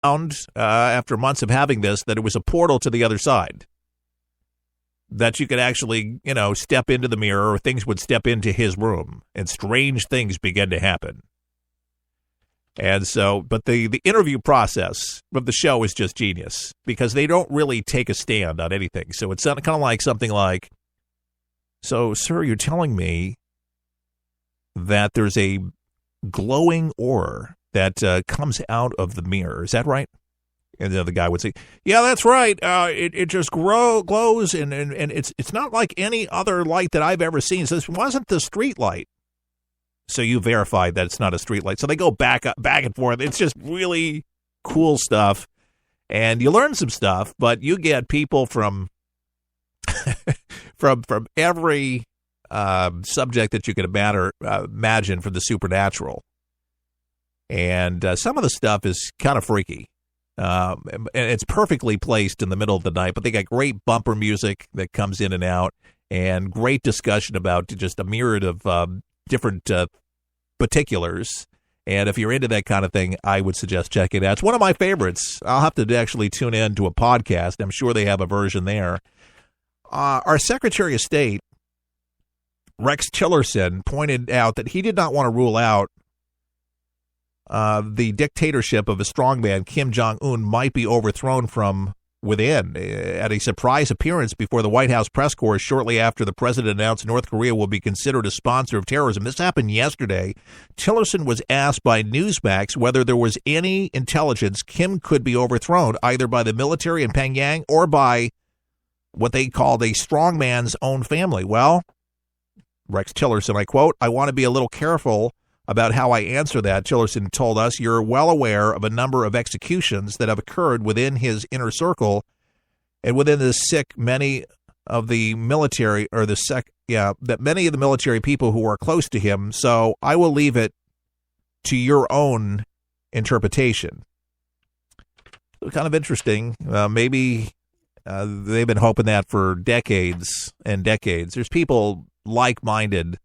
after months of having this, that it was a portal to the other side. That you could actually, step into the mirror, or things would step into his room, and strange things began to happen. And so, but the interview process of the show is just genius, because they don't really take a stand on anything. So it's kind of like something like, so, sir, you're telling me that there's a glowing aura that comes out of the mirror. Is that right? And the other guy would say, yeah, that's right. It just glows, and it's not like any other light that I've ever seen. So this wasn't the street light. So you verified that it's not a street light. So they go back and forth. It's just really cool stuff. And you learn some stuff, but you get people from from every subject that you could imagine from the supernatural. And some of the stuff is kind of freaky. And it's perfectly placed in the middle of the night, but they got great bumper music that comes in and out, and great discussion about just a myriad of different particulars. And if you're into that kind of thing, I would suggest checking it out. It's one of my favorites. I'll have to actually tune in to a podcast. I'm sure they have a version there. Our Secretary of State, Rex Tillerson, pointed out that he did not want to rule out the dictatorship of a strongman, Kim Jong-un, might be overthrown from within. At a surprise appearance before the White House press corps shortly after the president announced North Korea will be considered a sponsor of terrorism. This happened yesterday. Tillerson was asked by Newsmax whether there was any intelligence Kim could be overthrown, either by the military in Pyongyang or by what they called a strongman's own family. Well, Rex Tillerson, I quote, "I want to be a little careful about how I answer that." Tillerson told us, "You're well aware of a number of executions that have occurred within his inner circle, and within this many of the military, that many of the military people who are close to him. So I will leave it to your own interpretation." So kind of interesting. Maybe they've been hoping that for decades and decades. There's people like-minded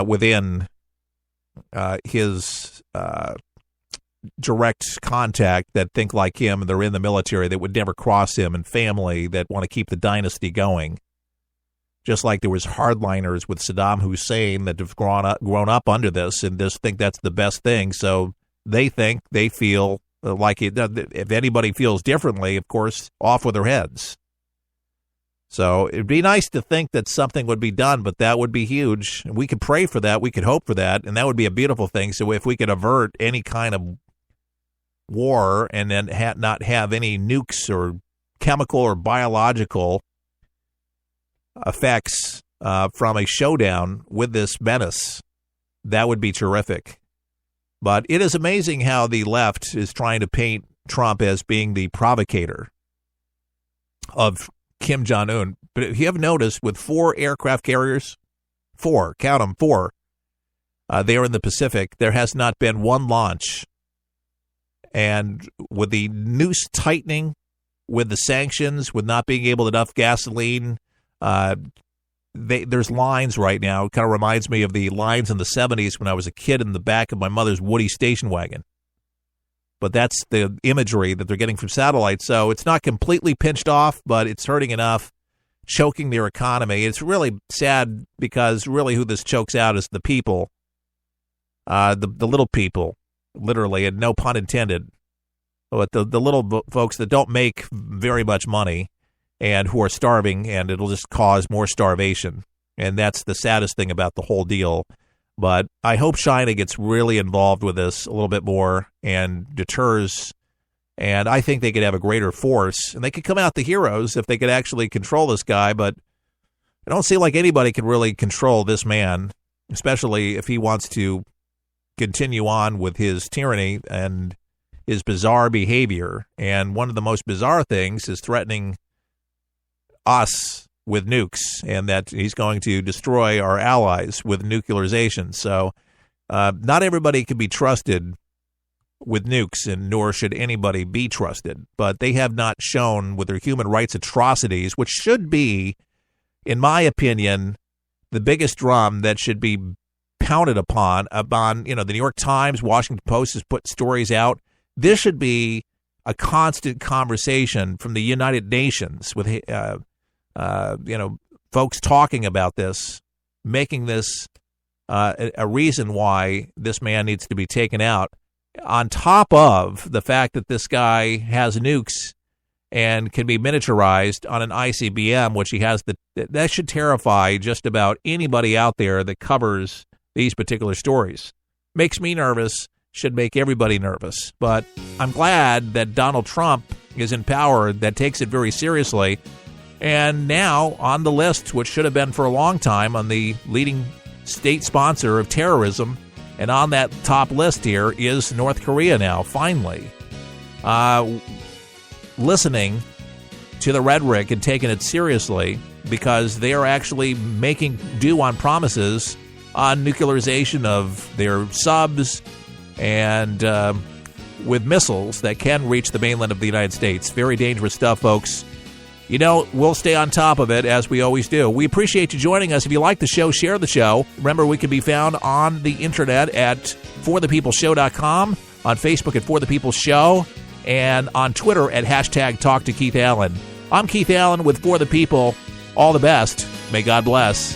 within his direct contact that think like him, and they're in the military that would never cross him, and family that want to keep the dynasty going. Just like there was hardliners with Saddam Hussein that have grown up under this and just think that's the best thing. So they feel like if anybody feels differently, of course, off with their heads. So it'd be nice to think that something would be done, but that would be huge. We could pray for that. We could hope for that, and that would be a beautiful thing. So if we could avert any kind of war and then not have any nukes or chemical or biological effects from a showdown with this menace, that would be terrific. But it is amazing how the left is trying to paint Trump as being the provocator of Kim Jong-un. But if you have noticed, with 4 aircraft carriers, 4, count them, 4, there in the Pacific, there has not been one launch. And with the noose tightening, with the sanctions, with not being able to enough gasoline, there's lines right now. It kind of reminds me of the lines in the 70s when I was a kid in the back of my mother's Woody station wagon. But that's the imagery that they're getting from satellites. So it's not completely pinched off, but it's hurting enough, choking their economy. It's really sad because really who this chokes out is the people, the little people, literally, and no pun intended. But the little folks that don't make very much money and who are starving, and it'll just cause more starvation. And that's the saddest thing about the whole deal. But I hope China gets really involved with this a little bit more and deters. And I think they could have a greater force. And they could come out the heroes if they could actually control this guy. But I don't see like anybody can really control this man, especially if he wants to continue on with his tyranny and his bizarre behavior. And one of the most bizarre things is threatening us with nukes, and that he's going to destroy our allies with nuclearization. So not everybody can be trusted with nukes, and nor should anybody be trusted. But they have not shown with their human rights atrocities, which should be, in my opinion, the biggest drum that should be pounded upon, the New York Times, Washington Post has put stories out This should be a constant conversation from the United Nations with folks talking about this, making this a reason why this man needs to be taken out, on top of the fact that this guy has nukes and can be miniaturized on an ICBM, which he has. That should terrify just about anybody out there that covers these particular stories. Makes me nervous, should make everybody nervous. But I'm glad that Donald Trump is in power, that takes it very seriously. And now on the list, which should have been for a long time, on the leading state sponsor of terrorism, and on that top list here is North Korea now, finally. Listening to the rhetoric and taking it seriously, because they are actually making do on promises on nuclearization of their subs and with missiles that can reach the mainland of the United States. Very dangerous stuff, folks. We'll stay on top of it, as we always do. We appreciate you joining us. If you like the show, share the show. Remember, we can be found on the internet at forthepeopleshow.com, on Facebook at For the People Show, and on Twitter at #TalkToKeithAllen. I'm Keith Allen with For the People. All the best. May God bless.